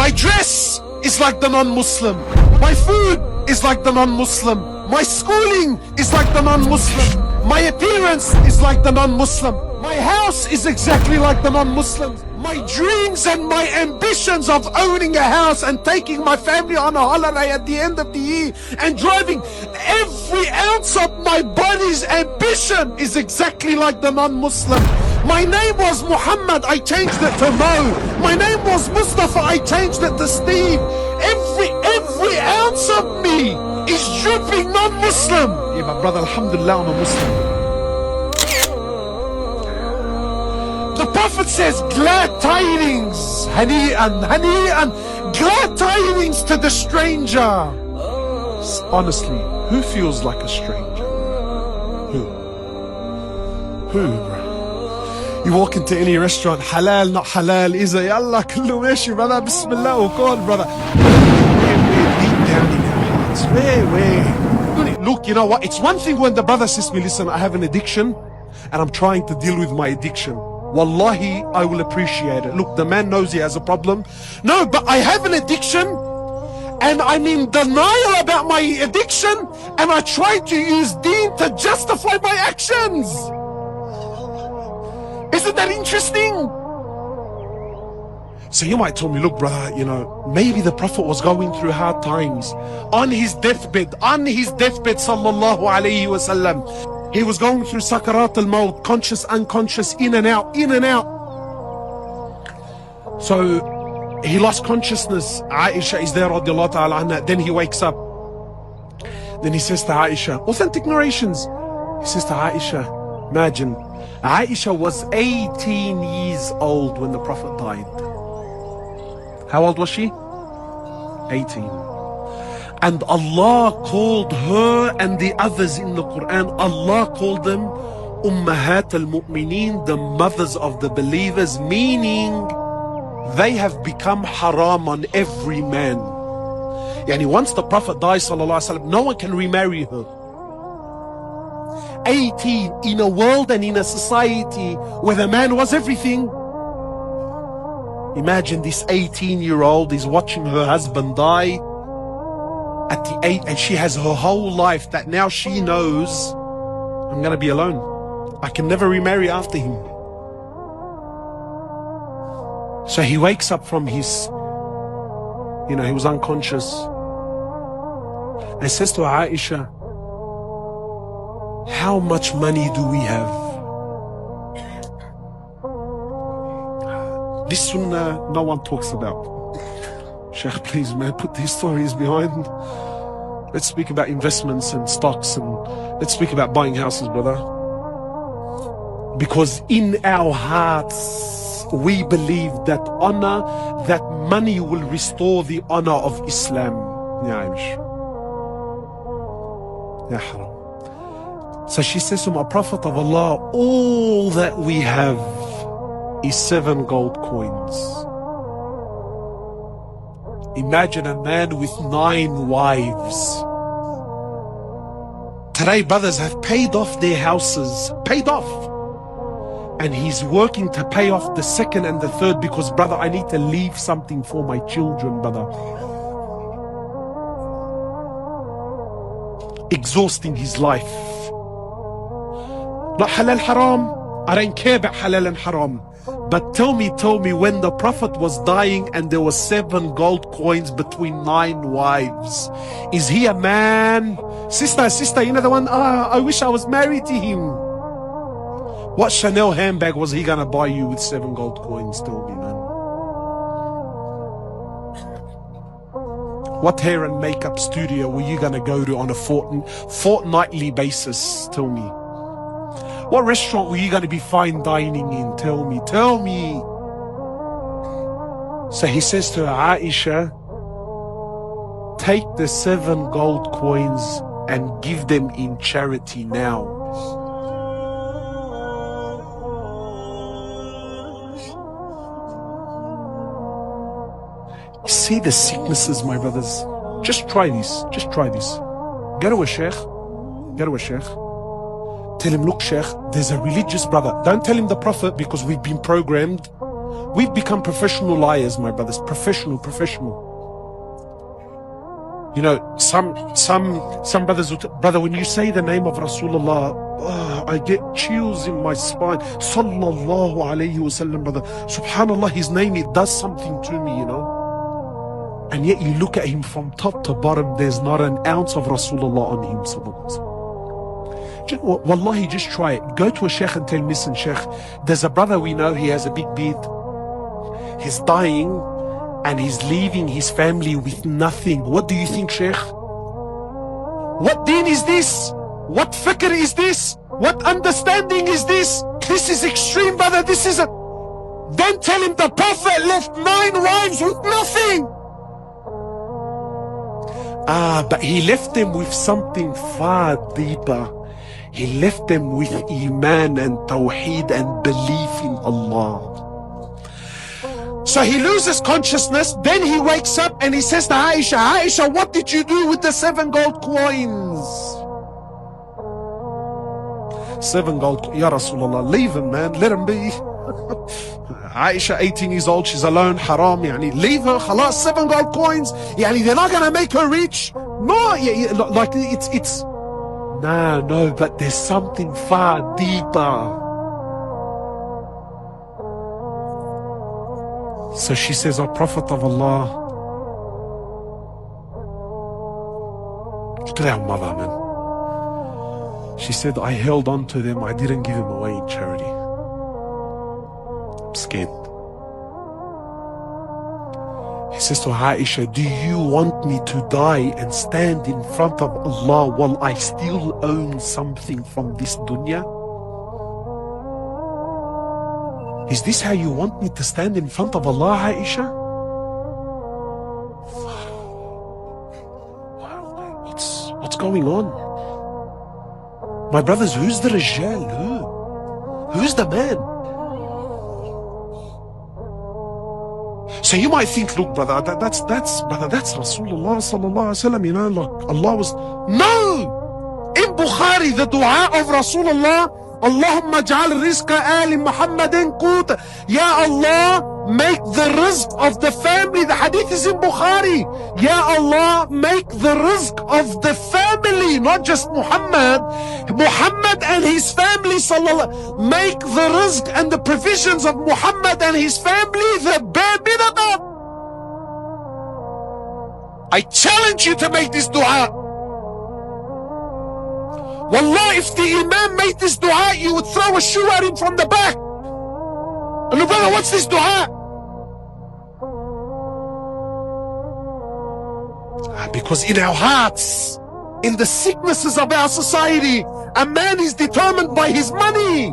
My dress is like the non-Muslim. My food is like the non-Muslim. My schooling is like the non-Muslim. My appearance is like the non-Muslim. My house is exactly like the non-Muslims. My dreams and my ambitions of owning a house and taking my family on a holiday at the end of the year and driving, every ounce of my body's ambition is exactly like the non-Muslim. My name was Muhammad, I changed it to Mo. My name was Mustafa, I changed it to Steve. Every ounce of me is dripping non-Muslim. Yeah, my brother, alhamdulillah, I'm a Muslim. The Prophet says, glad tidings, hani'an, hani'an, glad tidings to the stranger. Honestly, who feels like a stranger? Who, bro? You walk into any restaurant, halal, not halal, is a yallah, kullu meshi, brother, bismillah, ukol, brother. Deep down in our hearts, where? Look, you know what? It's one thing when the brother says to me, listen, I have an addiction, and I'm trying to deal with my addiction. Wallahi, I will appreciate it. Look, the man knows he has a problem. No, but I have an addiction, and I'm in denial about my addiction, and I try to use deen to justify my actions. Isn't that interesting? So you might tell me, look, brother, you know, maybe the Prophet was going through hard times. On his deathbed, sallallahu alayhi wasallam. He was going through sakarat al-maut, conscious, unconscious, in and out. So he lost consciousness. Aisha is there, radiallahu ta'ala anha. Then he wakes up. Then he says to Aisha, authentic narrations. He says to Aisha, imagine, Aisha was 18 years old when the Prophet died. How old was she? 18. And Allah called her and the others in the Quran, Allah called them Ummahat al-Mu'mineen, the mothers of the believers, meaning they have become haram on every man. Yani once the Prophet dies, sallallahu alaihi wasallam, no one can remarry her. 18 in a world and in a society where the man was everything. Imagine this 18-year-old is watching her husband die at the age, and she has her whole life that now she knows, I'm gonna be alone. I can never remarry after him. So he wakes up from his, he was unconscious, and says to Aisha, how much money do we have? This sunnah no one talks about. Sheikh, please, man, put these stories behind. Let's speak about investments and stocks, and let's speak about buying houses, brother. Because in our hearts, we believe that honor, that money will restore the honor of Islam. Ya Aish. Ya haram. So she says to my Prophet of Allah, all that we have is 7 gold coins. Imagine a man with 9 wives. Today, brothers have paid off their houses, paid off. And he's working to pay off the 2nd and the 3rd because, brother, I need to leave something for my children, brother. Exhausting his life. Not halal haram. I don't care about halal and haram. But tell me, when the Prophet was dying and there were 7 gold coins between 9 wives, is he a man? Sister, you know the one, I wish I was married to him. What Chanel handbag was he gonna buy you with 7 gold coins? Tell me, man. What hair and makeup studio were you gonna go to on a fortnightly basis? Tell me. What restaurant were you going to be fine dining in? Tell me. So he says to Aisha, take the 7 gold coins and give them in charity now. See the sicknesses, my brothers. Just try this. Go to a sheikh. Tell him, look, Sheikh, there's a religious brother. Don't tell him the Prophet, because we've been programmed. We've become professional liars, my brothers. Professional. You know, some brothers would, brother, when you say the name of Rasulullah, I get chills in my spine. Sallallahu alayhi wasallam, brother. Subhanallah, his name, it does something to me, you know. And yet you look at him from top to bottom, there's not an ounce of Rasulullah on him, sallallahu alayhi wasallam. Wallahi, just try it. Go to a sheikh and tell him, listen, sheikh, there's a brother we know, he has a big beard. He's dying and he's leaving his family with nothing. What do you think, sheikh? What deen is this? What fikr is this? What understanding is this? This is extreme, brother. This is a... Then tell him the Prophet left 9 wives with nothing. But he left them with something far deeper. He left them with Iman and Tawheed and belief in Allah. So he loses consciousness, then he wakes up and he says to Aisha, Aisha, what did you do with the 7 gold coins? 7 gold, Ya Rasulullah, leave him, man, let him be. Aisha, 18 years old, she's alone, haram, yani, leave her, khalas, 7 gold coins, yani, they're not gonna make her rich. No, like, it's, no, but there's something far deeper. So she says, O Prophet of Allah, look at our mother, man. She said, I held on to them, I didn't give them away in charity. I'm scared. He says to Aisha, do you want me to die and stand in front of Allah while I still own something from this dunya? Is this how you want me to stand in front of Allah, Aisha? What's going on? My brothers, who's the Rijal? Who's the man? So you might think, look, brother, that's Rasulullah sallallahu alaihi wasallam, you know, like Allah was... No! In Bukhari, the dua of Rasulullah, Allahumma ja'al rizqa ali Muhammadin qut. Ya Allah, make the rizq of the family. The hadith is in Bukhari. Ya Allah, make the rizq of the family, not just Muhammad. Muhammad and his family, sallallahu. Make the rizq and the provisions of Muhammad and his family the bare minimum. I challenge you to make this dua. Wallah, if the Imam made this dua, you would throw a shoe at him from the back. And look, brother, what's this dua? Because in our hearts, in the sicknesses of our society, a man is determined by his money.